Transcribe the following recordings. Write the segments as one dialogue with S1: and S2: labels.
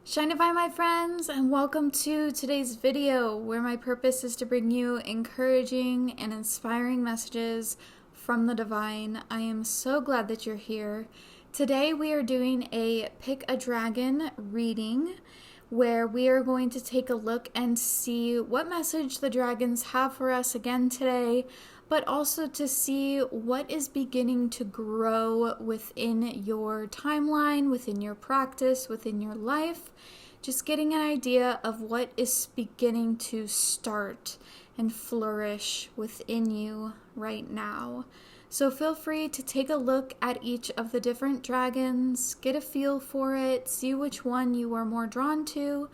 S1: Shinify, my friends, and welcome to today's video where my purpose is to bring you encouraging and inspiring messages from the divine. I am so glad that you're here. Today we are doing a Pick a Dragon reading where we are going to take a look and see what message the dragons have for us again today, but also to see what is beginning to grow within your timeline, within your practice, within your life. Just getting an idea of what is beginning to start and flourish within you right now. So feel free to take a look at each of the different dragons, get a feel for it, see which one you are more drawn to,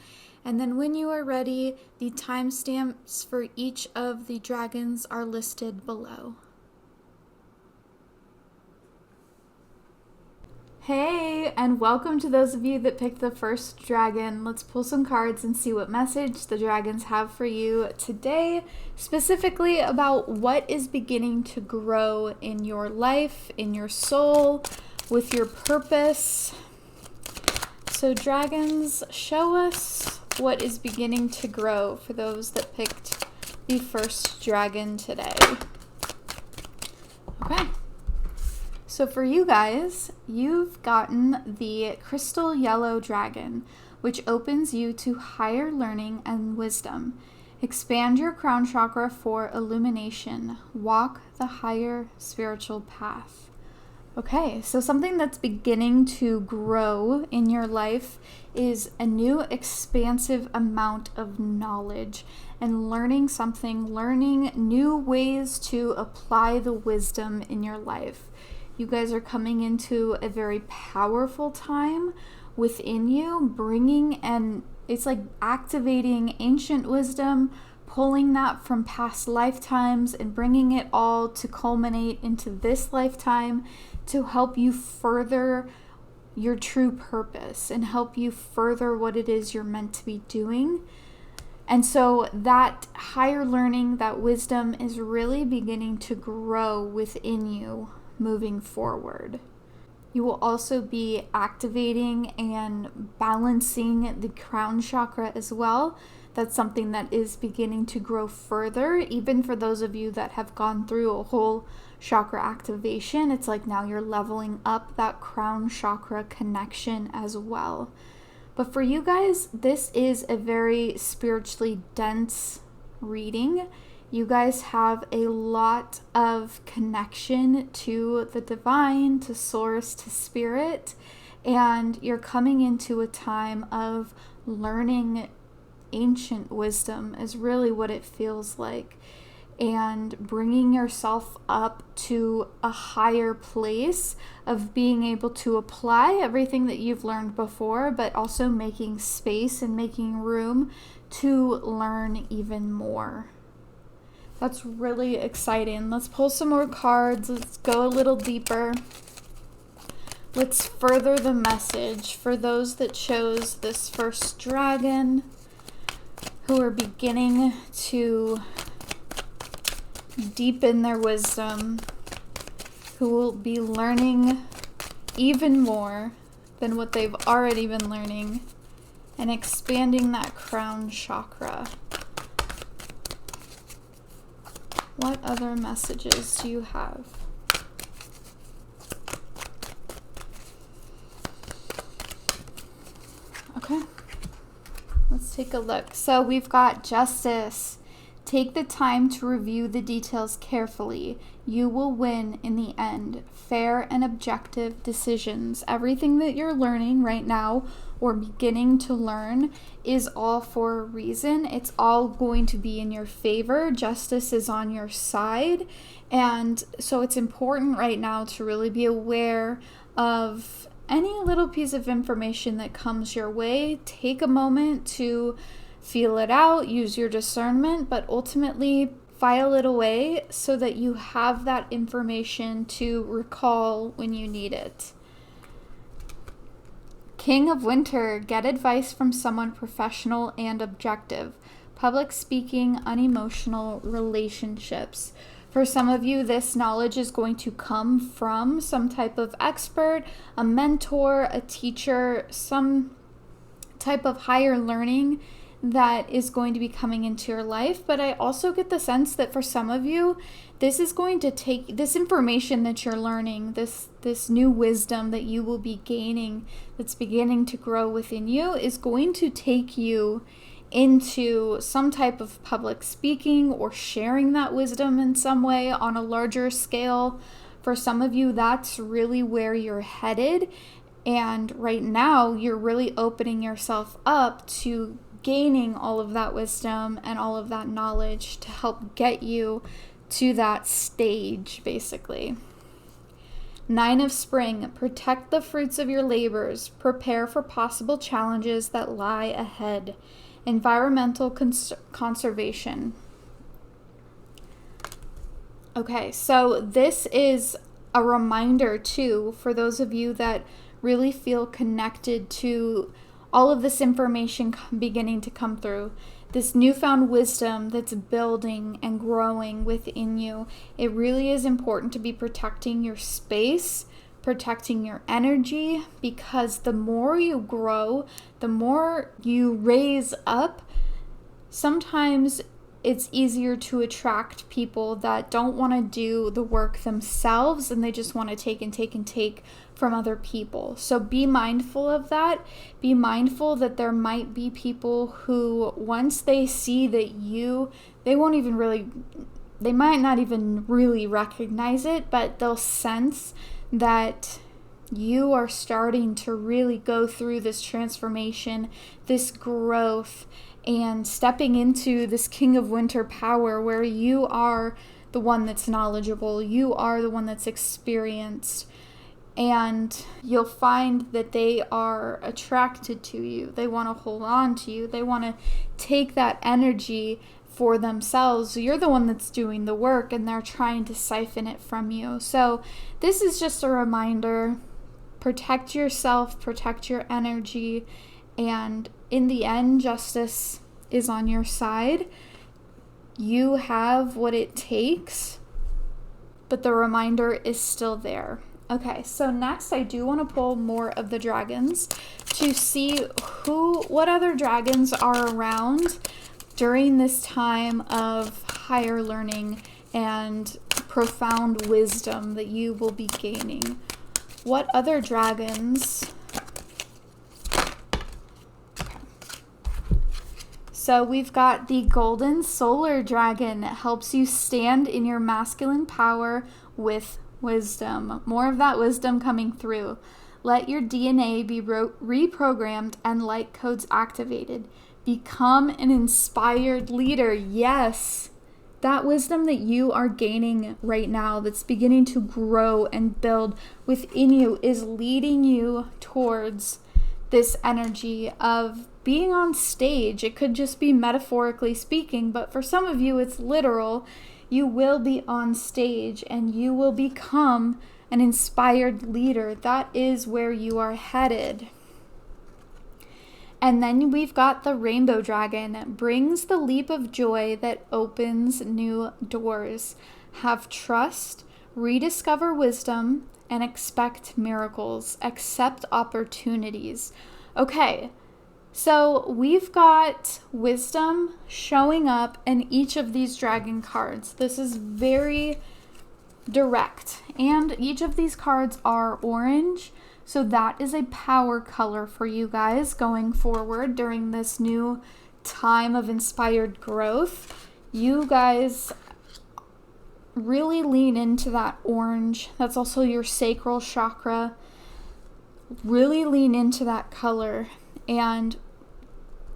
S1: and then when you are ready, the timestamps for each of the dragons are listed below. Hey, and welcome to those of you that picked the first dragon. Let's pull some cards and see what message the dragons have for you today, specifically about what is beginning to grow in your life, in your soul, with your purpose. So dragons, show us what is beginning to grow for those that picked the first dragon today. Okay. So for you guys, you've gotten the crystal yellow dragon, which opens you to higher learning and wisdom. Expand your crown chakra for illumination. Walk the higher spiritual path. Okay, so something that's beginning to grow in your life is a new expansive amount of knowledge and learning new ways to apply the wisdom in your life. You guys are coming into a very powerful time within you, it's like activating ancient wisdom, pulling that from past lifetimes and bringing it all to culminate into this lifetime to help you further your true purpose and help you further what it is you're meant to be doing. And so that higher learning, that wisdom is really beginning to grow within you moving forward. You will also be activating and balancing the crown chakra as well. That's something that is beginning to grow further, even for those of you that have gone through a whole chakra activation. It's like now you're leveling up that crown chakra connection as well. But for you guys, this is a very spiritually dense reading. You guys have a lot of connection to the divine, to source, to spirit, and you're coming into a time of learning ancient wisdom is really what it feels like, and bringing yourself up to a higher place of being able to apply everything that you've learned before, but also making space and making room to learn even more. That's really exciting. Let's pull some more cards. Let's go a little deeper. Let's further the message for those that chose this first dragon, who are beginning to deepen their wisdom, who will be learning even more than what they've already been learning, and expanding that crown chakra. What other messages do you have? Okay, let's take a look. So we've got justice. Take the time to review the details carefully. You will win in the end. Fair and objective decisions. Everything that you're learning right now or beginning to learn is all for a reason. It's all going to be in your favor. Justice is on your side. And so it's important right now to really be aware of any little piece of information that comes your way. Take a moment to feel it out, use your discernment, but ultimately file it away so that you have that information to recall when you need it. King of Winter, get advice from someone professional and objective. Public speaking, unemotional relationships. For some of you, this knowledge is going to come from some type of expert, a mentor, a teacher, some type of higher learning that is going to be coming into your life. But I also get the sense that for some of you, this is going to take this information that you're learning, this new wisdom that you will be gaining, that's beginning to grow within you, is going to take you into some type of public speaking or sharing that wisdom in some way on a larger scale. For some of you, that's really where you're headed. And right now, you're really opening yourself up to gaining all of that wisdom and all of that knowledge to help get you to that stage, basically. 9 of Spring, protect the fruits of your labors. Prepare for possible challenges that lie ahead. Environmental conservation. Okay, so this is a reminder too for those of you that really feel connected to all of this information beginning to come through. This newfound wisdom that's building and growing within you. It really is important to be protecting your space, protecting your energy, because the more you grow, the more you raise up, sometimes it's easier to attract people that don't want to do the work themselves and they just want to take and take and take from other people. So be mindful of that. Be mindful that there might be people who, once they see that they might not even really recognize it, but they'll sense that you are starting to really go through this transformation, this growth, and stepping into this King of Winter power where you are the one that's knowledgeable, you are the one that's experienced, and you'll find that they are attracted to you. They want to hold on to you. They want to take that energy for themselves. You're the one that's doing the work and they're trying to siphon it from you. So this is just a reminder. Protect yourself, protect your energy, and in the end, justice is on your side. You have what it takes, but the reminder is still there. Okay, so next I do want to pull more of the dragons to see what other dragons are around during this time of higher learning and profound wisdom that you will be gaining. What other dragons? So we've got the Golden Solar Dragon. It helps you stand in your masculine power with wisdom. More of that wisdom coming through. Let your DNA be reprogrammed and light codes activated. Become an inspired leader. Yes, that wisdom that you are gaining right now, that's beginning to grow and build within you, is leading you towards this energy of being on stage. It could just be metaphorically speaking, but for some of you it's literal. You will be on stage and you will become an inspired leader. That is where you are headed. And then we've got the Rainbow Dragon. It brings the leap of joy that opens new doors. Have trust, rediscover wisdom, and expect miracles. Accept opportunities. Okay, so we've got wisdom showing up in each of these dragon cards. This is very direct, and each of these cards are orange, so that is a power color for you guys going forward during this new time of inspired growth. You guys really lean into that orange. That's also your sacral chakra. Really lean into that color and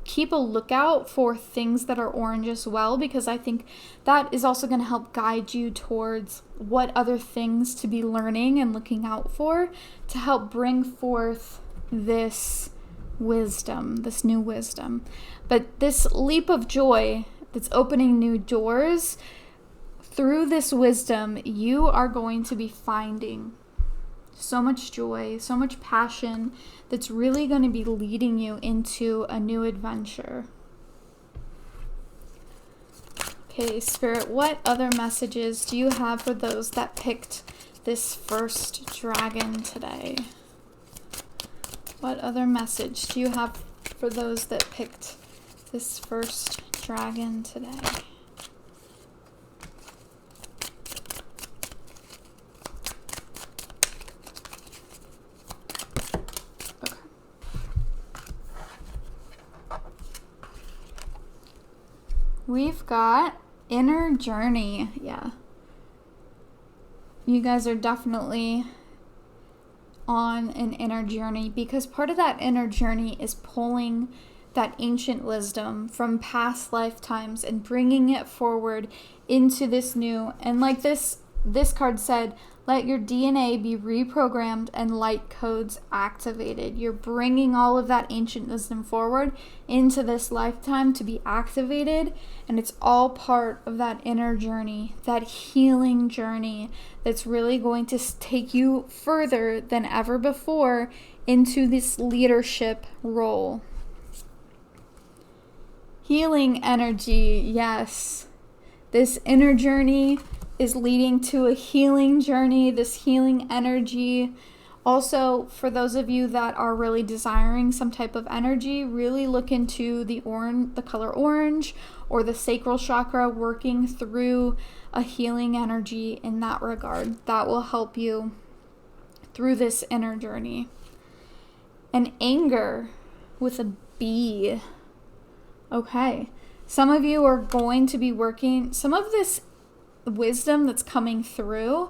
S1: keep a lookout for things that are orange as well, because I think that is also going to help guide you towards what other things to be learning and looking out for to help bring forth this wisdom, this new wisdom. But this leap of joy that's opening new doors, through this wisdom, you are going to be finding so much joy, so much passion that's really going to be leading you into a new adventure. Okay, Spirit, what other messages do you have for those that picked this first dragon today? What other message do you have for those that picked this first dragon today. Okay. We've got inner journey. Yeah. You guys are definitely on an inner journey, because part of that inner journey is pulling that ancient wisdom from past lifetimes and bringing it forward into this new. And like this card said, let your DNA be reprogrammed and light codes activated. You're bringing all of that ancient wisdom forward into this lifetime to be activated, and it's all part of that inner journey, that healing journey that's really going to take you further than ever before into this leadership role. Healing energy, yes. This inner journey is leading to a healing journey, this healing energy. Also, for those of you that are really desiring some type of energy, really look into the color orange or the sacral chakra, working through a healing energy in that regard. That will help you through this inner journey. And anger with a B. Okay. Some of you are going to be working some of this wisdom that's coming through.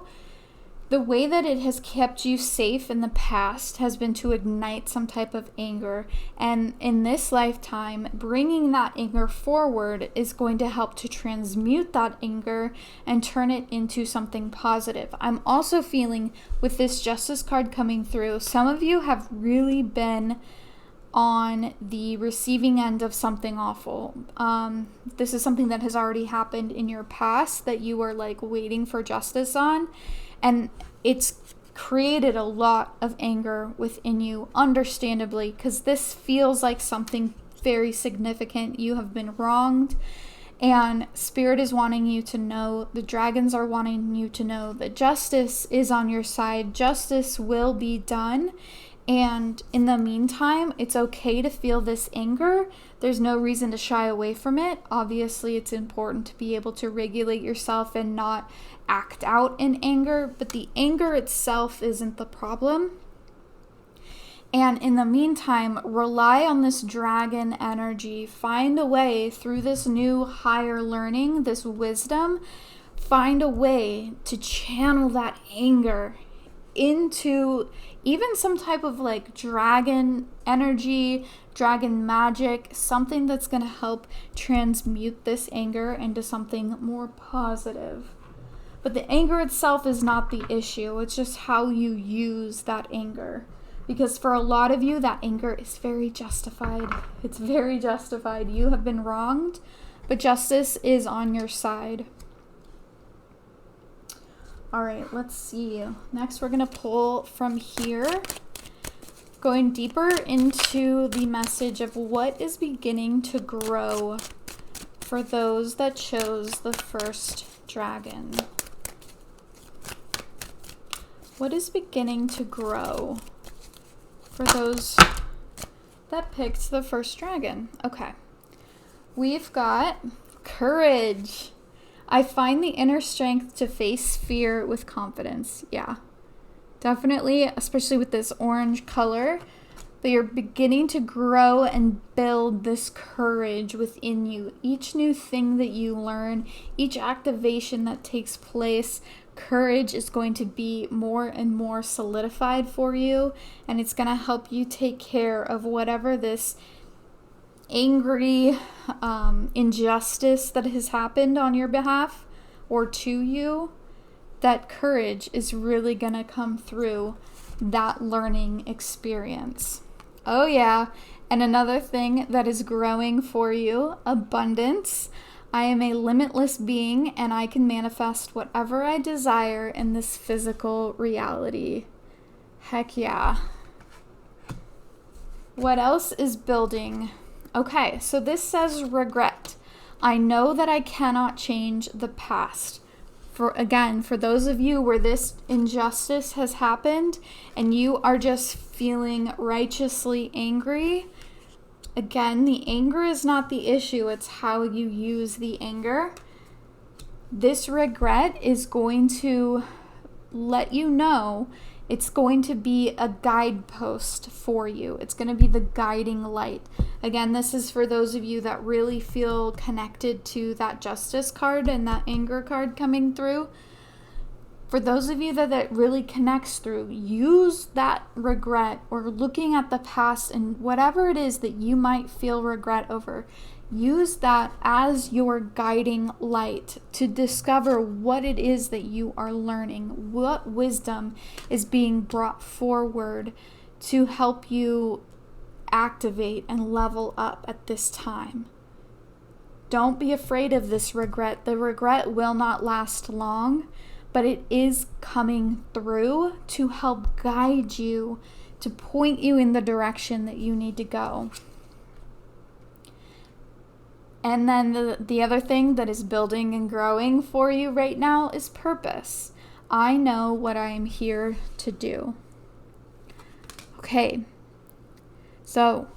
S1: The way that it has kept you safe in the past has been to ignite some type of anger. And in this lifetime, bringing that anger forward is going to help to transmute that anger and turn it into something positive. I'm also feeling with this Justice card coming through, some of you have really been on the receiving end of something awful. This is something that has already happened in your past that you were like waiting for justice on, and it's created a lot of anger within you, understandably, because this feels like something very significant. You have been wronged, and Spirit is wanting you to know, the dragons are wanting you to know that justice is on your side. Justice will be done. And in the meantime, it's okay to feel this anger. There's no reason to shy away from it. Obviously, it's important to be able to regulate yourself and not act out in anger, but the anger itself isn't the problem. And in the meantime, rely on this dragon energy. Find a way through this new higher learning, this wisdom, find a way to channel that anger into even some type of like dragon energy, dragon magic, something that's going to help transmute this anger into something more positive. But the anger itself is not the issue. It's just how you use that anger. Because for a lot of you, that anger is very justified. It's very justified. You have been wronged, but justice is on your side. All right, let's see. Next, we're going to pull from here, going deeper into the message of what is beginning to grow for those that chose the first dragon. What is beginning to grow for those that picked the first dragon? Okay. We've got courage. I find the inner strength to face fear with confidence. Yeah, definitely, especially with this orange color. But you're beginning to grow and build this courage within you. Each new thing that you learn, each activation that takes place, courage is going to be more and more solidified for you. And it's going to help you take care of whatever this angry injustice that has happened on your behalf or to you. That courage is really gonna come through that learning experience. Oh yeah, and another thing that is growing for you, abundance. I am a limitless being and I can manifest whatever I desire in this physical reality. Heck yeah. What else is building? Okay, so this says regret. I know that I cannot change the past. For those of you where this injustice has happened and you are just feeling righteously angry, Again, the anger is not the issue, it's how you use the anger. This regret is going to let you know, it's going to be a guidepost for you. It's going to be the guiding light. Again, this is for those of you that really feel connected to that justice card and that anger card coming through. For those of you that really connects through, use that regret or looking at the past and whatever it is that you might feel regret over. Use that as your guiding light to discover what it is that you are learning, what wisdom is being brought forward to help you activate and level up at this time. Don't be afraid of this regret. The regret will not last long, but it is coming through to help guide you, to point you in the direction that you need to go. And then the other thing that is building and growing for you right now is purpose. I know what I am here to do. Okay, so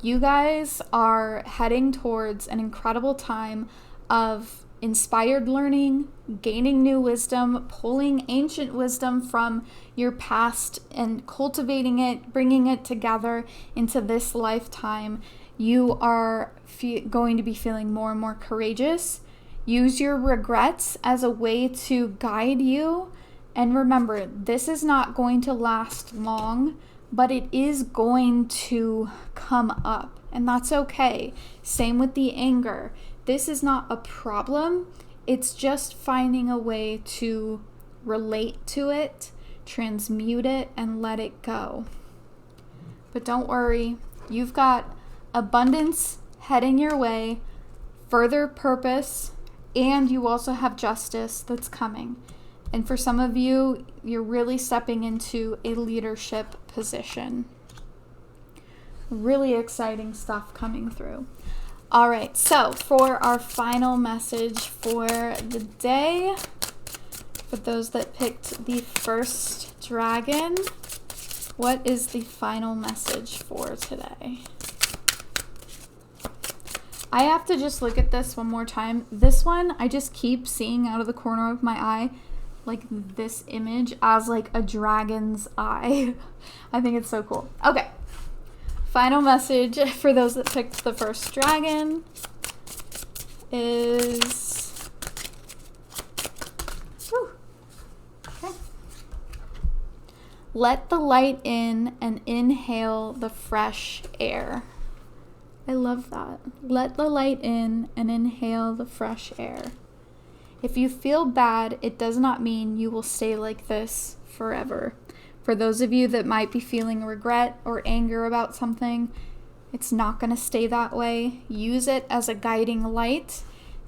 S1: you guys are heading towards an incredible time of inspired learning, gaining new wisdom, pulling ancient wisdom from your past and cultivating it, bringing it together into this lifetime. You are going to be feeling more and more courageous. Use your regrets as a way to guide you. And remember, this is not going to last long, but it is going to come up. And that's okay. Same with the anger. This is not a problem. It's just finding a way to relate to it, transmute it, and let it go. But don't worry. You've got abundance heading your way, further purpose, and you also have justice that's coming. And for some of you, you're really stepping into a leadership position. Really exciting stuff coming through. All right, so for our final message for the day, for those that picked the first dragon, what is the final message for today? I have to just look at this one more time. This one, I just keep seeing out of the corner of my eye, like this image as like a dragon's eye. I think it's so cool. Okay. Final message for those that picked the first dragon is... Okay. Let the light in and inhale the fresh air. I love that. Let the light in and inhale the fresh air. If you feel bad, it does not mean you will stay like this forever. For those of you that might be feeling regret or anger about something, it's not going to stay that way. Use it as a guiding light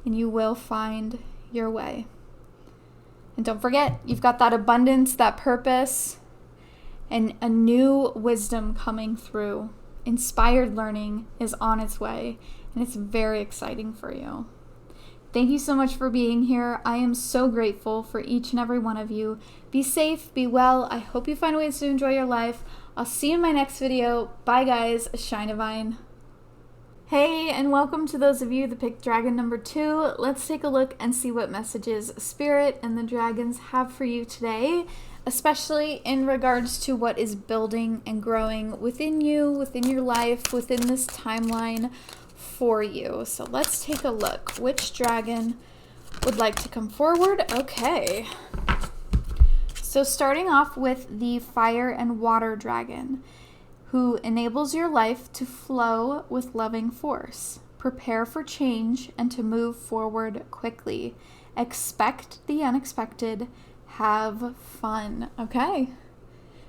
S1: and you will find your way. And don't forget, you've got that abundance, that purpose, and a new wisdom coming through. Inspired learning is on its way, and it's very exciting for you. Thank you so much for being here. I am so grateful for each and every one of you. Be safe, be well. I hope you find ways to enjoy your life. I'll see you in my next video. Bye guys, Shine Divine. Hey, and welcome to those of you that picked dragon number 2. Let's take a look and see what messages Spirit and the dragons have for you today, especially in regards to what is building and growing within you, within your life, within this timeline for you. So let's take a look. Which dragon would like to come forward? Okay. So starting off with the fire and water dragon, who enables your life to flow with loving force. Prepare for change and to move forward quickly. Expect the unexpected. Have fun. Okay.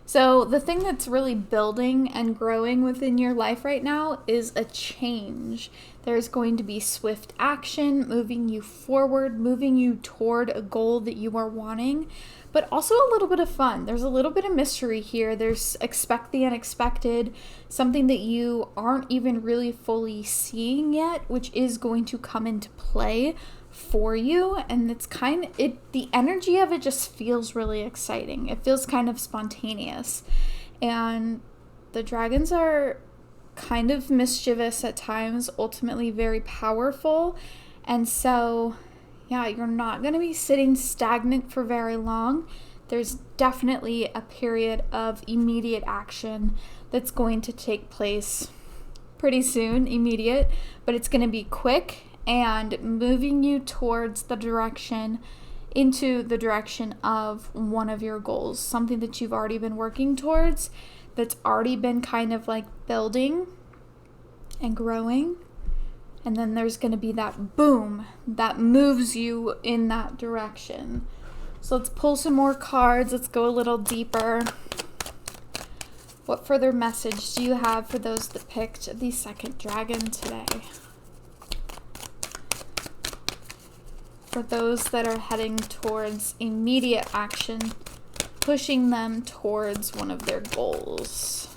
S1: So the thing that's really building and growing within your life right now is a change. There's going to be swift action, moving you forward, moving you toward a goal that you are wanting, but also a little bit of fun. There's a little bit of mystery here. There's expect the unexpected, something that you aren't even really fully seeing yet, which is going to come into play for you, and it's the energy of it just feels really exciting. It feels kind of spontaneous, and the dragons are kind of mischievous at times, ultimately very powerful. And so, yeah, you're not going to be sitting stagnant for very long. There's definitely a period of immediate action that's going to take place pretty soon, immediate, but it's going to be quick and moving you towards into the direction of one of your goals, something that you've already been working towards, that's already been kind of like building and growing. And then there's going to be that boom that moves you in that direction. So let's pull some more cards. Let's go a little deeper. What further message do you have for those that picked the second dragon today? For those that are heading towards immediate action, pushing them towards one of their goals.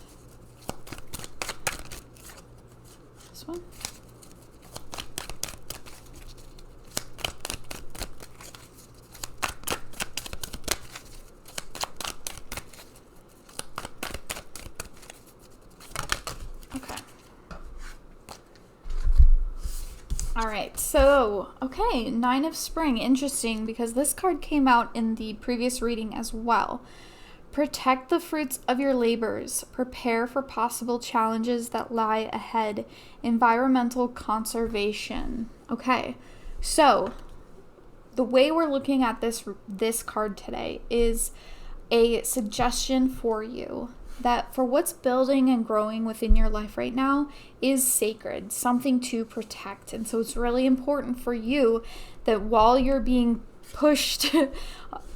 S1: This one. All right, so, okay, Nine of Spring. Interesting, because this card came out in the previous reading as well. Protect the fruits of your labors. Prepare for possible challenges that lie ahead. Environmental conservation. Okay, so the way we're looking at this card today is a suggestion for you that for what's building and growing within your life right now is sacred, something to protect. And so it's really important for you that while you're being pushed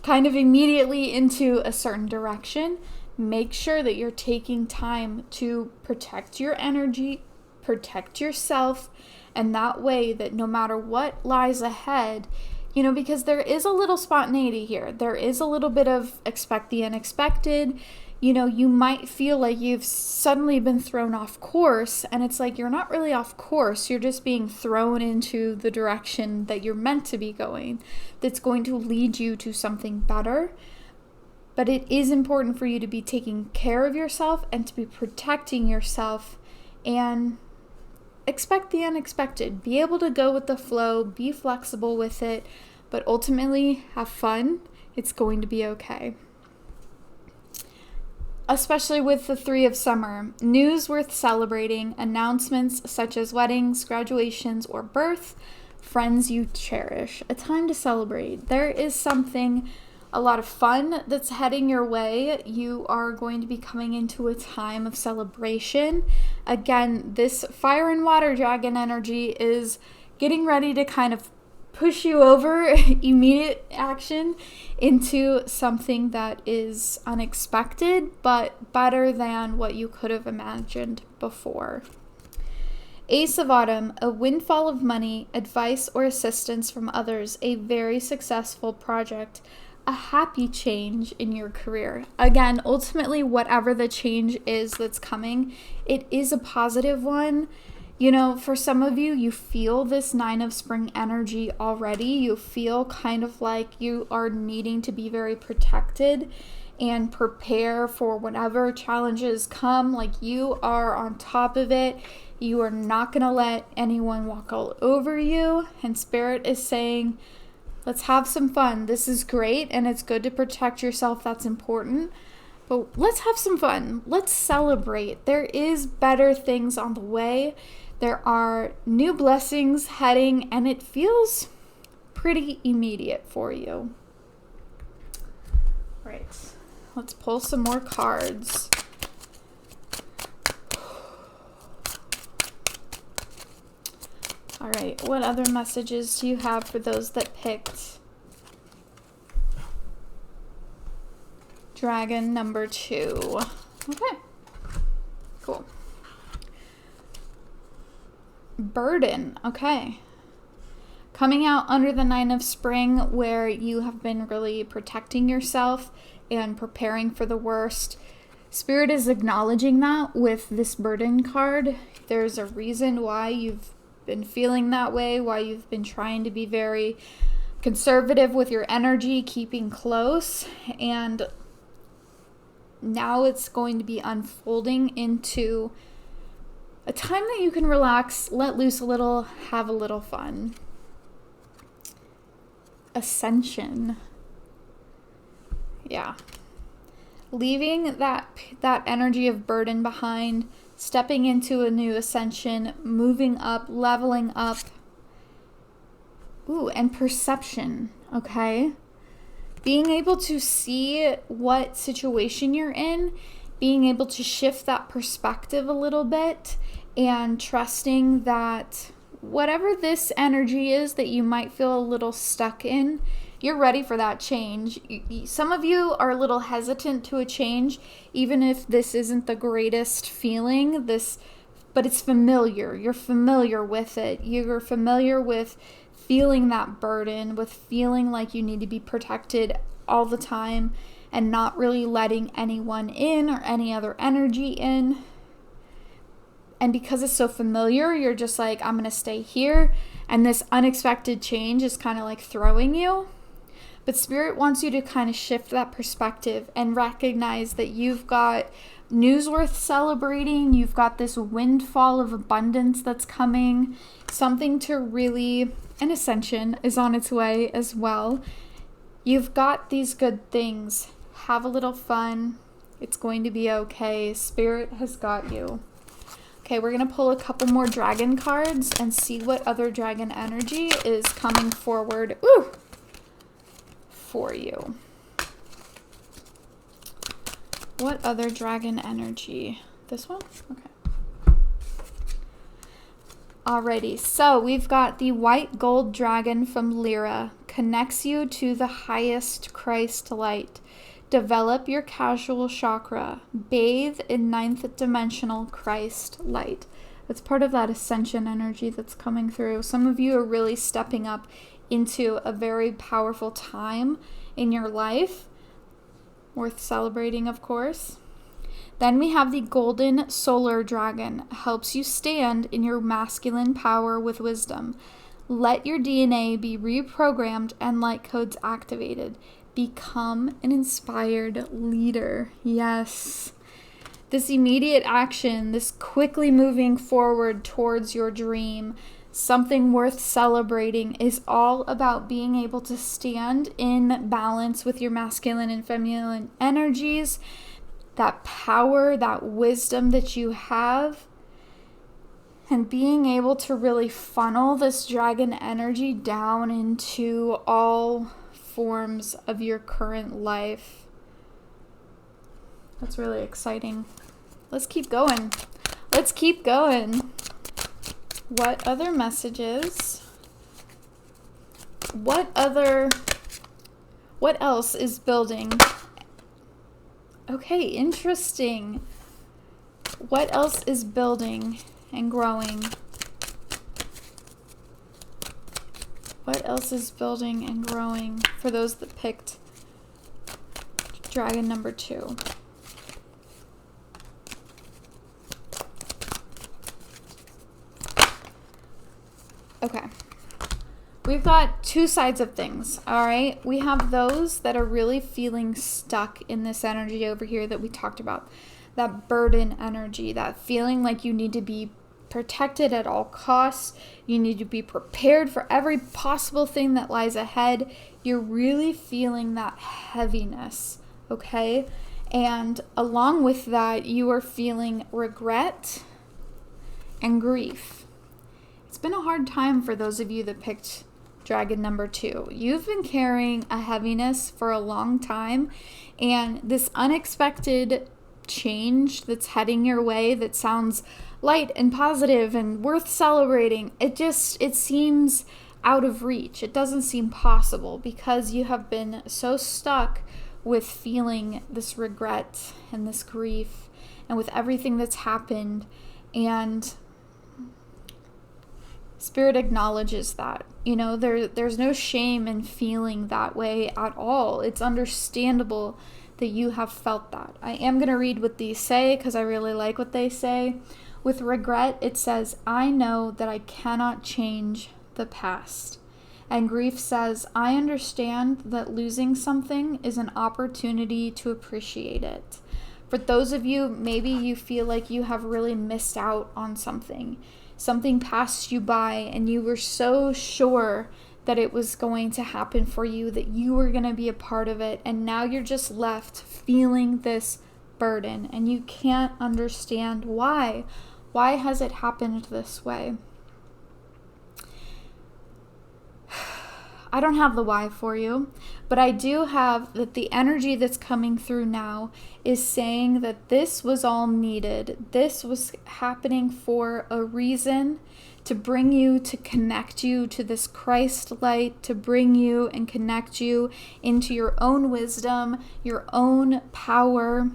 S1: kind of immediately into a certain direction, make sure that you're taking time to protect your energy, protect yourself, and that way that no matter what lies ahead, because there is a little spontaneity here. There is a little bit of expect the unexpected. You might feel like you've suddenly been thrown off course, and it's like you're not really off course. You're just being thrown into the direction that you're meant to be going, that's going to lead you to something better. But it is important for you to be taking care of yourself and to be protecting yourself and expect the unexpected. Be able to go with the flow, be flexible with it, but ultimately have fun. It's going to be okay. Especially with the Three of Summer, news worth celebrating, announcements such as weddings, graduations, or birth, friends you cherish, a time to celebrate. There is a lot of fun that's heading your way. You are going to be coming into a time of celebration. Again, this fire and water dragon energy is getting ready to kind of push you over immediate action into something that is unexpected, but better than what you could have imagined before. Ace of Autumn, a windfall of money, advice or assistance from others, a very successful project, a happy change in your career. Again, ultimately, whatever the change is that's coming, it is a positive one. For some of you, you feel this Nine of Spring energy already. You feel kind of like you are needing to be very protected and prepare for whatever challenges come. Like you are on top of it. You are not going to let anyone walk all over you. And Spirit is saying, let's have some fun. This is great, and it's good to protect yourself. That's important. But let's have some fun. Let's celebrate. There is better things on the way. There are new blessings heading, and it feels pretty immediate for you. Right. Let's pull some more cards. All right. What other messages do you have for those that picked Dragon number 2? Okay. Cool. Burden. Okay. Coming out under the Nine of Spring, where you have been really protecting yourself and preparing for the worst. Spirit is acknowledging that with this burden card. There's a reason why you've been feeling that way, why you've been trying to be very conservative with your energy, keeping close, and now it's going to be unfolding into A time that you can relax, let loose a little, have a little fun. Ascension. Yeah. Leaving that energy of burden behind, stepping into a new ascension, moving up, leveling up. Ooh, and perception, okay? Being able to see what situation you're in, being able to shift that perspective a little bit, and trusting that whatever this energy is that you might feel a little stuck in, you're ready for that change. Some of you are a little hesitant to a change, even if this isn't the greatest feeling, but it's familiar. You're familiar with it. You're familiar with feeling that burden, with feeling like you need to be protected all the time and not really letting anyone in or any other energy in. And because it's so familiar, you're just like, I'm going to stay here. And this unexpected change is kind of like throwing you. But Spirit wants you to kind of shift that perspective and recognize that you've got news worth celebrating. You've got this windfall of abundance that's coming. Something to really, an ascension is on its way as well. You've got these good things. Have a little fun. It's going to be okay. Spirit has got you. Okay, we're going to pull a couple more dragon cards and see what other dragon energy is coming forward for you. What other dragon energy? This one? Okay. Alrighty, so we've got the white gold dragon from Lyra. Connects you to the highest Christ light. Develop your casual chakra. Bathe in 9th dimensional Christ light. It's part of that ascension energy that's coming through. Some of you are really stepping up into a very powerful time in your life. Worth celebrating, of course. Then we have the golden solar dragon. Helps you stand in your masculine power with wisdom. Let your DNA be reprogrammed and light codes activated. Become an inspired leader. Yes. This immediate action, this quickly moving forward towards your dream, something worth celebrating, is all about being able to stand in balance with your masculine and feminine energies, that power, that wisdom that you have, and being able to really funnel this dragon energy down into all forms of your current life. That's really exciting. Let's keep going. Let's keep going. What other messages? What else is building? Okay, interesting. What else is building and growing? What else is building and growing for those that picked dragon number 2? Okay. We've got two sides of things, all right? We have those that are really feeling stuck in this energy over here that we talked about. That burden energy, that feeling like you need to be protected at all costs. You need to be prepared for every possible thing that lies ahead. You're really feeling that heaviness, okay? And along with that, you are feeling regret and grief. It's been a hard time for those of you that picked dragon number 2. You've been carrying a heaviness for a long time, and this unexpected change that's heading your way that sounds light and positive and worth celebrating, it seems out of reach. It doesn't seem possible because you have been so stuck with feeling this regret and this grief and with everything that's happened. And Spirit acknowledges that. You know, there's no shame in feeling that way at all. It's understandable that you have felt that. I am going to read what these say because I really like what they say. With regret, it says, I know that I cannot change the past. And grief says, I understand that losing something is an opportunity to appreciate it. For those of you, maybe you feel like you have really missed out on something. Something passed you by and you were so sure that it was going to happen for you, that you were going to be a part of it, and now you're just left feeling this burden and you can't understand why. Why has it happened this way? I don't have the why for you, but I do have that the energy that's coming through now is saying that this was all needed. This was happening for a reason, to bring you, to connect you to this Christ light, to bring you and connect you into your own wisdom, your own power.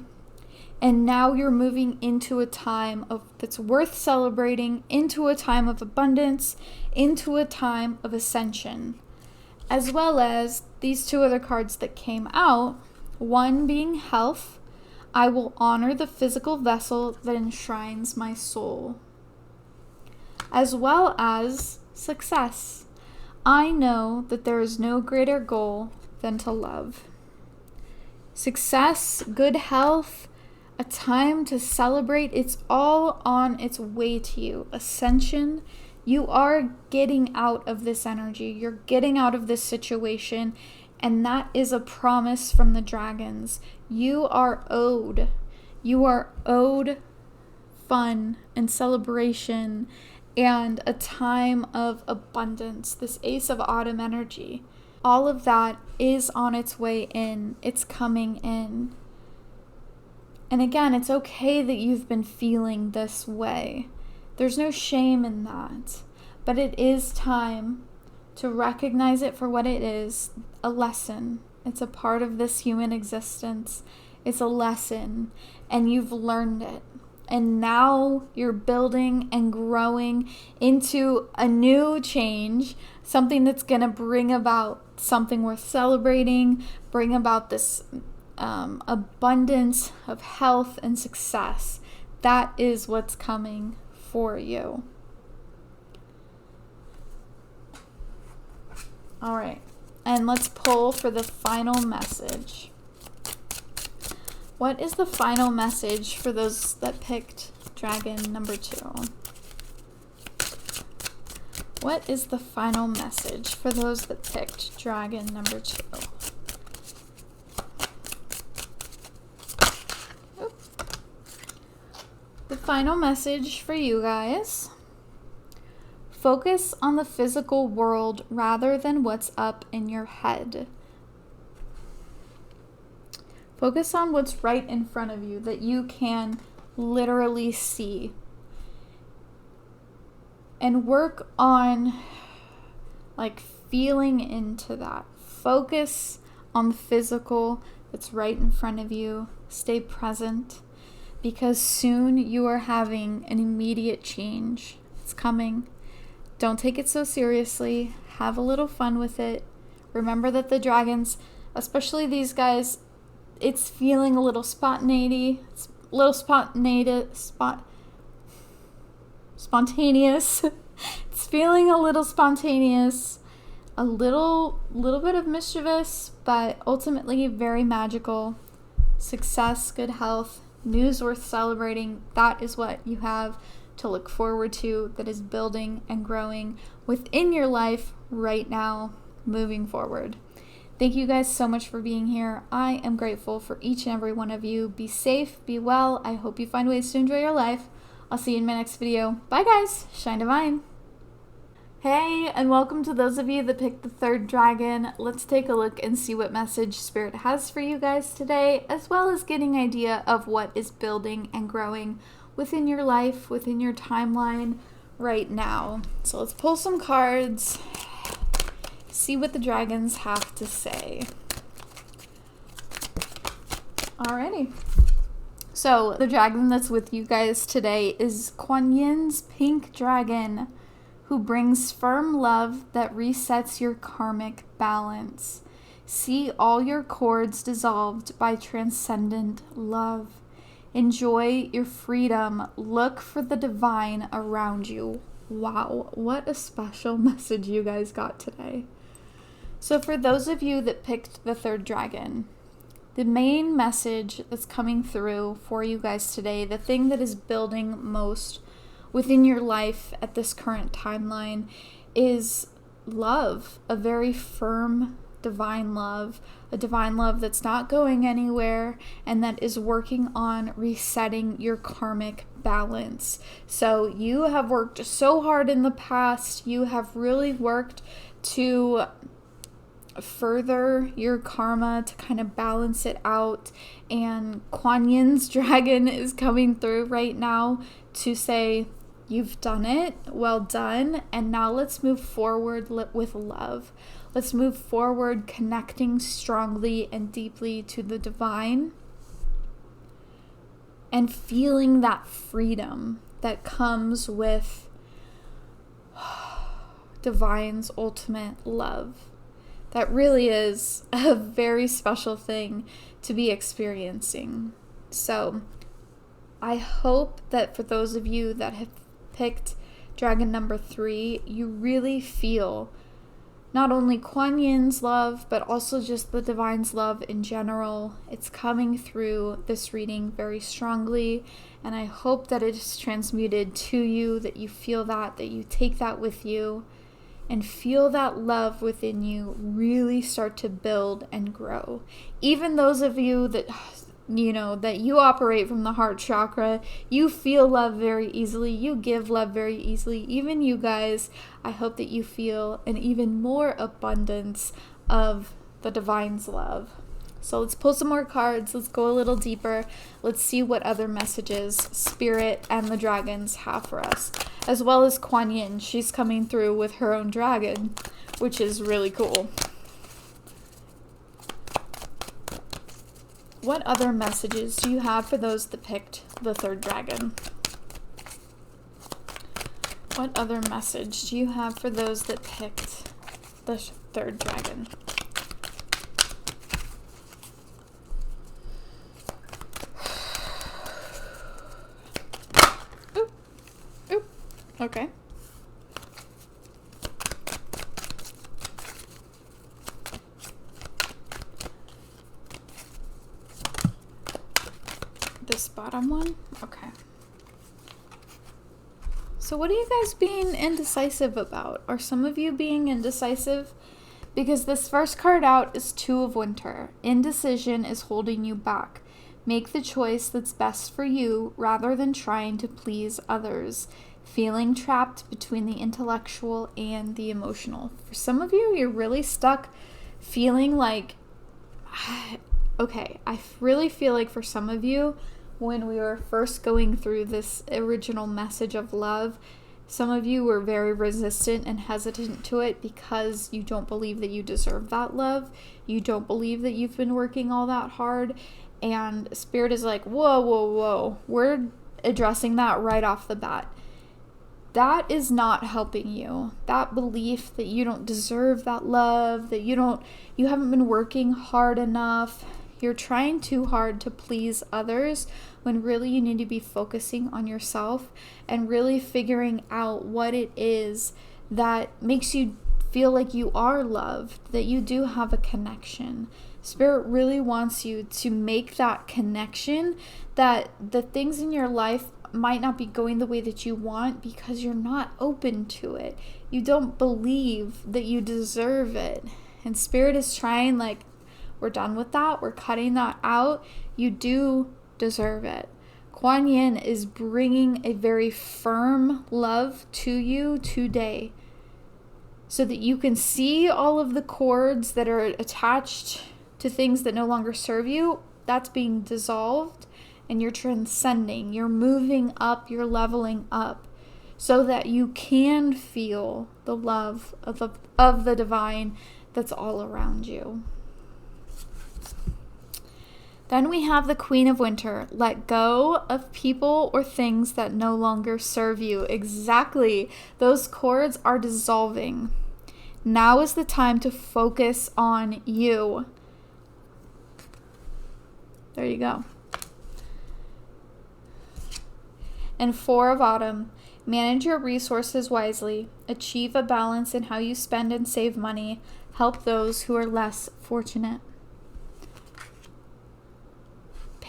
S1: And now you're moving into a time that's worth celebrating, into a time of abundance, into a time of ascension. As well as these two other cards that came out, one being health. I will honor the physical vessel that enshrines my soul. As well as success. I know that there is no greater goal than to love. Success, good health, a time to celebrate. It's all on its way to you. Ascension. You are getting out of this energy. You're getting out of this situation. And that is a promise from the dragons. You are owed. You are owed fun and celebration and a time of abundance. This Ace of Autumn energy. All of that is on its way in. It's coming in. And again, it's okay that you've been feeling this way. There's no shame in that, but it is time to recognize it for what it is, a lesson. It's a part of this human existence. It's a lesson, and you've learned it. And now you're building and growing into a new change, something that's going to bring about something worth celebrating, bring about this abundance of health and success. That is what's coming for you. All right, and let's pull for the final message. What is the final message for those that picked dragon number 2? What is the final message for those that picked dragon number 2? The final message for you guys. Focus on the physical world rather than what's up in your head. Focus on what's right in front of you that you can literally see. And work on feeling into that. Focus on the physical that's right in front of you. Stay present. Because soon you are having an immediate change. It's coming. Don't take it so seriously. Have a little fun with it. Remember that the dragons, especially these guys, it's feeling a little spontaneity. It's a little spontaneous. It's feeling a little spontaneous. A little bit of mischievous, but ultimately very magical. Success, good health, news worth celebrating. That is what you have to look forward to, that is building and growing within your life right now, moving forward. Thank you guys so much for being here. I am grateful for each and every one of you. Be safe, be well. I hope you find ways to enjoy your life. I'll see you in my next video. Bye guys, shine divine. Hey, and welcome to those of you that picked the third dragon. Let's take a look and see what message Spirit has for you guys today, as well as getting an idea of what is building and growing within your life, within your timeline right now. So let's pull some cards, see what the dragons have to say. Alrighty. So the dragon that's with you guys today is Kuan Yin's pink dragon, who brings firm love that resets your karmic balance. See all your cords dissolved by transcendent love. Enjoy your freedom. Look for the divine around you. Wow, what a special message you guys got today. So for those of you that picked the third dragon, The main message that's coming through for you guys today, the thing that is building most within your life at this current timeline, is love, a very firm divine love, a divine love that's not going anywhere and that is working on resetting your karmic balance. So you have worked so hard in the past, you have really worked to further your karma, to kind of balance it out, and Kuan Yin's dragon is coming through right now to say, you've done it, well done, and now let's move forward with love. Let's move forward connecting strongly and deeply to the divine and feeling that freedom that comes with divine's ultimate love. That really is a very special thing to be experiencing. So I hope that for those of you that have picked dragon number 3, you really feel not only Kuan Yin's love, but also just the divine's love in general. It's coming through this reading very strongly, and I hope that it is transmuted to you, that you feel that you take that with you, and feel that love within you really start to build and grow. Even those of you that that you operate from the heart chakra, you feel love very easily, you give love very easily. Even you guys, I hope that you feel an even more abundance of the divine's love. So let's pull some more cards, let's go a little deeper, let's see what other messages Spirit and the dragons have for us. As well as Kuan Yin, she's coming through with her own dragon, which is really cool. What other messages do you have for those that picked the 3rd dragon? What other message do you have for those that picked the 3rd dragon? Oop. Oop. Okay. This bottom one? Okay. So what are you guys being indecisive about? Are some of you being indecisive? Because this first card out is 2 of Winter. Indecision is holding you back. Make the choice that's best for you rather than trying to please others. Feeling trapped between the intellectual and the emotional. For some of you, you're really stuck feeling like, okay, I really feel like for some of you, when we were first going through this original message of love, some of you were very resistant and hesitant to it because you don't believe that you deserve that love. You don't believe that you've been working all that hard. And Spirit is like, whoa, whoa, whoa. We're addressing that right off the bat. That is not helping you. That belief that you don't deserve that love, that you haven't been working hard enough. You're trying too hard to please others when really you need to be focusing on yourself and really figuring out what it is that makes you feel like you are loved, that you do have a connection. Spirit really wants you to make that connection, that the things in your life might not be going the way that you want because you're not open to it. You don't believe that you deserve it. And Spirit is trying, like, we're done with that. We're cutting that out. You do deserve it. Kuan Yin is bringing a very firm love to you today so that you can see all of the cords that are attached to things that no longer serve you. That's being dissolved and you're transcending. You're moving up. You're leveling up so that you can feel the love of the divine that's all around you. Then we have the Queen of Winter. Let go of people or things that no longer serve you. Exactly. Those cords are dissolving. Now is the time to focus on you. There you go. And 4 of Autumn. Manage your resources wisely. Achieve a balance in how you spend and save money. Help those who are less fortunate.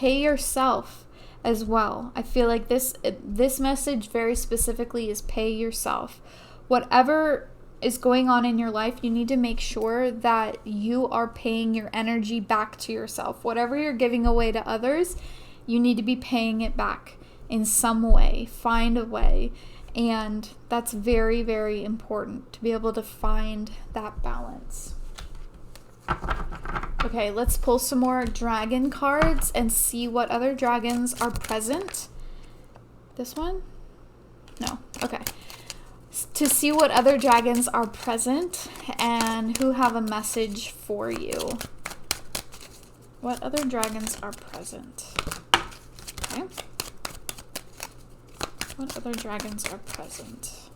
S1: pay yourself as well. I feel like this message very specifically is pay yourself. Whatever is going on in your life, you need to make sure that you are paying your energy back to yourself. Whatever you're giving away to others, you need to be paying it back in some way. Find a way. And that's very, very important to be able to find that balance. Okay, let's pull some more dragon cards and see what other dragons are present. This one? No. Okay. To see what other dragons are present and who have a message for you. What other dragons are present? Okay. What other dragons are present?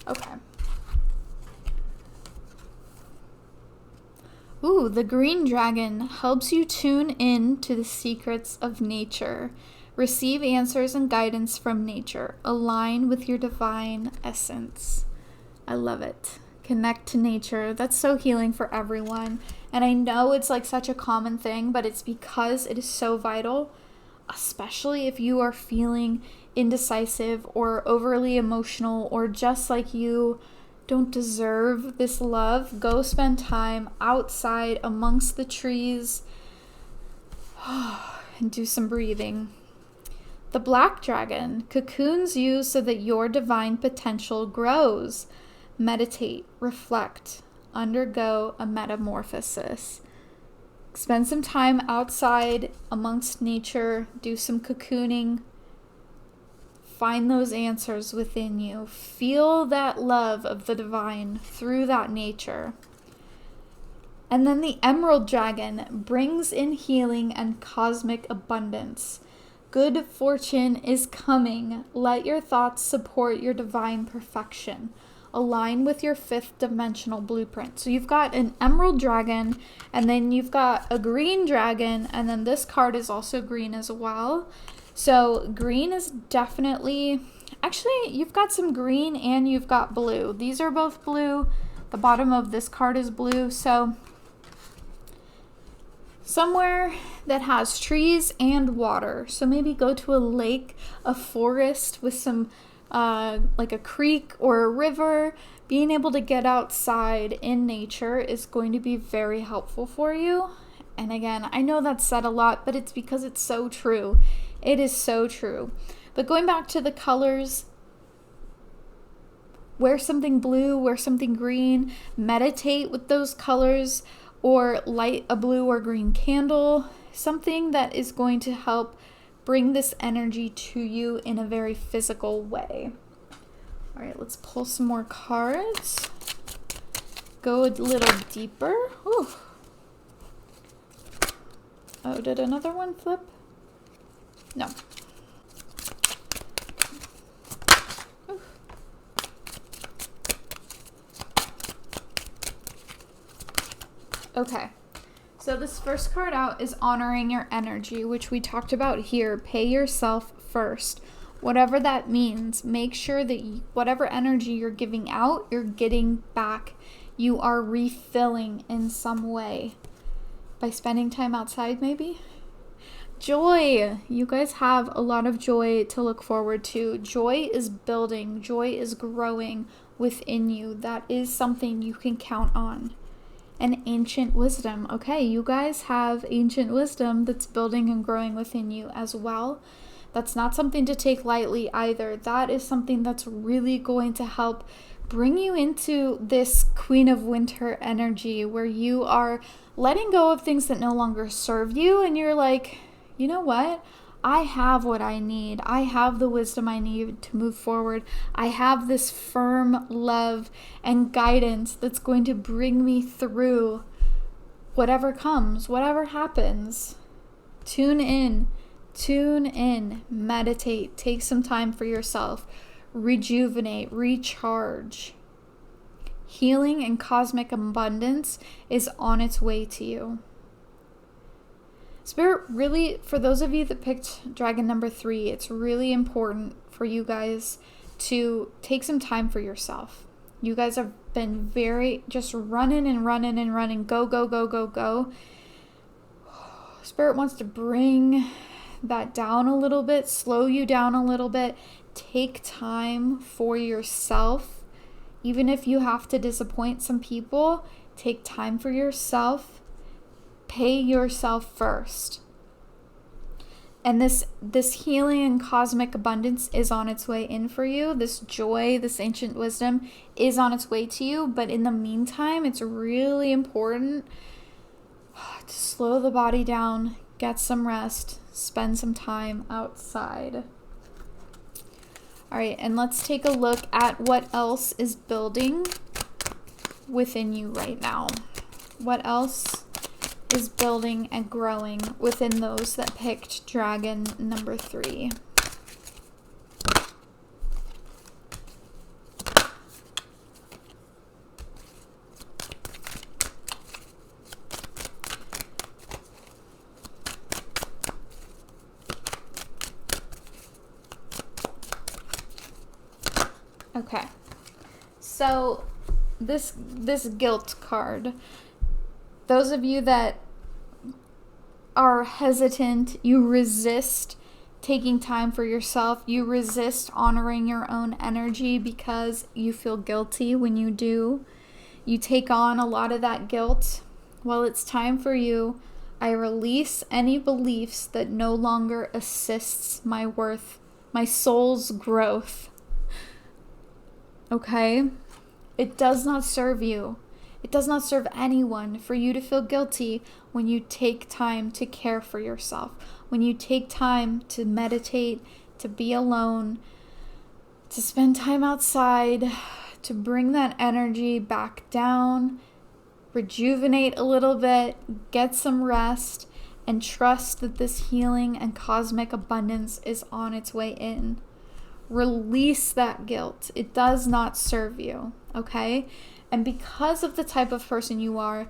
S1: Okay. Ooh, the green dragon helps you tune in to the secrets of nature. Receive answers and guidance from nature. Align with your divine essence. I love it. Connect to nature. That's so healing for everyone. And I know it's like such a common thing, but it's because it is so vital, especially if you are feeling indecisive or overly emotional, or just like you don't deserve this love. Go spend time outside amongst the trees and do some breathing. The black dragon cocoons you so that your divine potential grows. Meditate, reflect, undergo a metamorphosis. Spend some time outside amongst nature, do some cocooning. Find those answers within you. Feel that love of the divine through that nature. And then the emerald dragon brings in healing and cosmic abundance. Good fortune is coming. Let your thoughts support your divine perfection. Align with your fifth dimensional blueprint. So you've got an emerald dragon, and then you've got a green dragon, and then this card is also green as well. So green is definitely, actually you've got some green and you've got blue. These are both blue. The bottom of this card is blue. So somewhere that has trees and water. So maybe go to a lake, a forest with some like a creek or a river. Being able to get outside in nature is going to be very helpful for you. And again, I know that's said a lot, but it's because it's so true. It is so true. But going back to the colors, wear something blue, wear something green, meditate with those colors, or light a blue or green candle, something that is going to help bring this energy to you in a very physical way. All right, let's pull some more cards. Go a little deeper. Ooh. Oh, did another one flip? No. Ooh. Okay. So this first card out is honoring your energy, which we talked about here. Pay yourself first. Whatever that means, make sure that whatever energy you're giving out, you're getting back. You are refilling in some way. By spending time outside, maybe? Joy. You guys have a lot of joy to look forward to. Joy is building. Joy is growing within you. That is something you can count on. And ancient wisdom. Okay, you guys have ancient wisdom that's building and growing within you as well. That's not something to take lightly either. That is something that's really going to help bring you into this Queen of Winter energy where you are letting go of things that no longer serve you, and you're like, you know what? I have what I need. I have the wisdom I need to move forward. I have this firm love and guidance that's going to bring me through whatever comes, whatever happens. Tune in, meditate, take some time for yourself, rejuvenate, recharge. Healing and cosmic abundance is on its way to you. Spirit, really, for those of you that picked dragon number 3, it's really important for you guys to take some time for yourself. You guys have been very just running and running and running. Go, go, go, go, go. Spirit wants to bring that down a little bit, slow you down a little bit. Take time for yourself. Even if you have to disappoint some people, take time for yourself. Pay yourself first. And this healing and cosmic abundance is on its way in for you. This joy, this ancient wisdom is on its way to you. But in the meantime, it's really important to slow the body down, get some rest, spend some time outside. All right, and let's take a look at what else is building within you right now. What else is building and growing within those that picked dragon number 3? Okay, so this guilt card, those of you that are hesitant, you resist taking time for yourself, you resist honoring your own energy because you feel guilty when you do. You take on a lot of that guilt. Well, it's time for you. I release any beliefs that no longer assists my worth, my soul's growth. Okay? It does not serve you. It does not serve anyone for you to feel guilty when you take time to care for yourself, when you take time to meditate, to be alone, to spend time outside, to bring that energy back down, rejuvenate a little bit, get some rest, and trust that this healing and cosmic abundance is on its way in. Release that guilt. It does not serve you, okay? And because of the type of person you are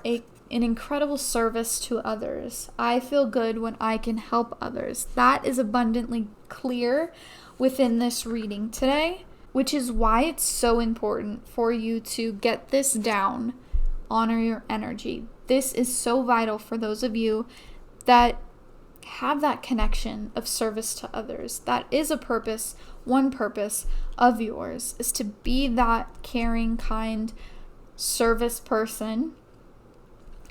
S1: an incredible service to others. I feel good when I can help others. That is abundantly clear within this reading today, which is why it's so important for you to get this down. Honor your energy. This is so vital for those of you that have that connection of service to others. That is a purpose, one purpose of yours, is to be that caring, kind, service person.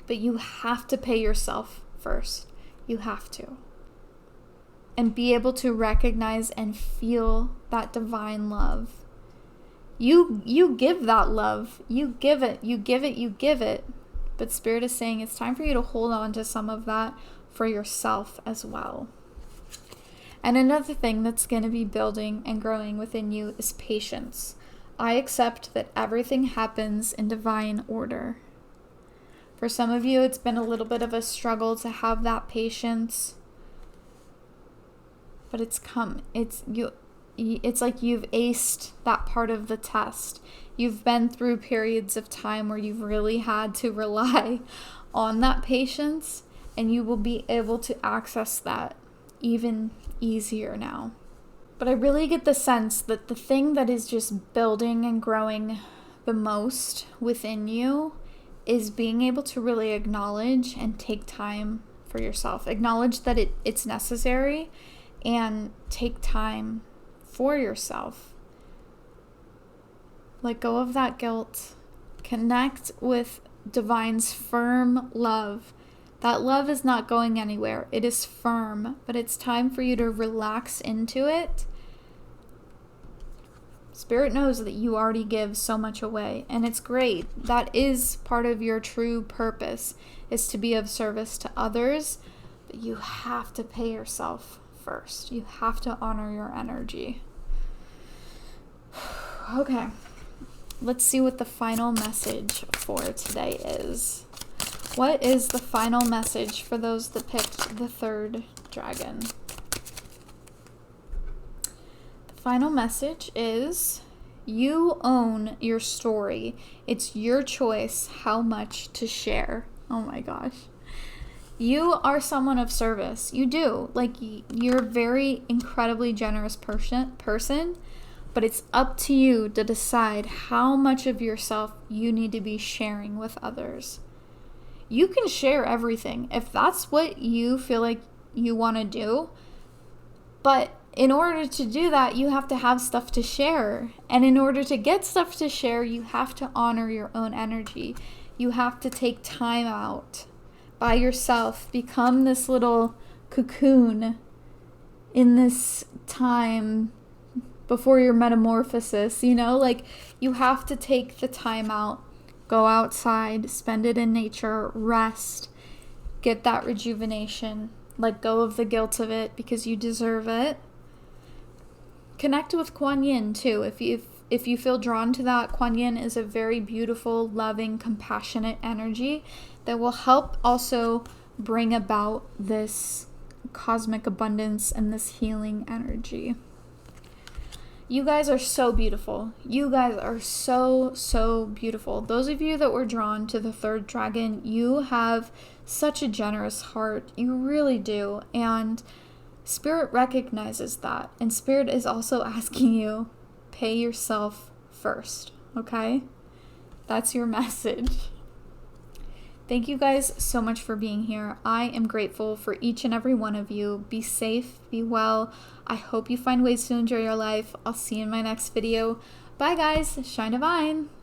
S1: But you have to pay yourself first. You have to. And be able to recognize and feel that divine love. You give that love. You give it. You give it. You give it. But Spirit is saying it's time for you to hold on to some of that for yourself as well. And another thing that's going to be building and growing within you is patience. I accept that everything happens in divine order. For some of you, it's been a little bit of a struggle to have that patience. But it's come. It's like you've aced that part of the test. You've been through periods of time where you've really had to rely on that patience, and you will be able to access that even easier now. But I really get the sense that the thing that is just building and growing the most within you is being able to really acknowledge and take time for yourself. Acknowledge that it's necessary and take time for yourself. Let go of that guilt. Connect with Divine's firm love. That love is not going anywhere. It is firm, but it's time for you to relax into it. Spirit knows that you already give so much away, and it's great. That is part of your true purpose, is to be of service to others, but you have to pay yourself first. You have to honor your energy. Okay, let's see what the final message for today is. What is the final message for those that picked the third dragon? The final message is, you own your story. It's your choice how much to share. Oh my gosh. You are someone of service. You do. Like, you're a very incredibly generous person, But it's up to you to decide how much of yourself you need to be sharing with others. You can share everything if that's what you feel like you want to do. But in order to do that, you have to have stuff to share. And in order to get stuff to share, you have to honor your own energy. You have to take time out by yourself, become this little cocoon in this time before your metamorphosis, you know? Like, you have to take the time out, go outside, spend it in nature, rest, get that rejuvenation, let go of the guilt of it because you deserve it. Connect with Kuan Yin too. If you feel drawn to that, Kuan Yin is a very beautiful, loving, compassionate energy that will help also bring about this cosmic abundance and this healing energy. You guys are so beautiful. You guys are so, so beautiful. Those of you that were drawn to the third dragon, you have such a generous heart. You really do. And Spirit recognizes that. And Spirit is also asking you, pay yourself first, okay? That's your message. Thank you guys so much for being here. I am grateful for each and every one of you. Be safe, be well. I hope you find ways to enjoy your life. I'll see you in my next video. Bye guys, shine divine.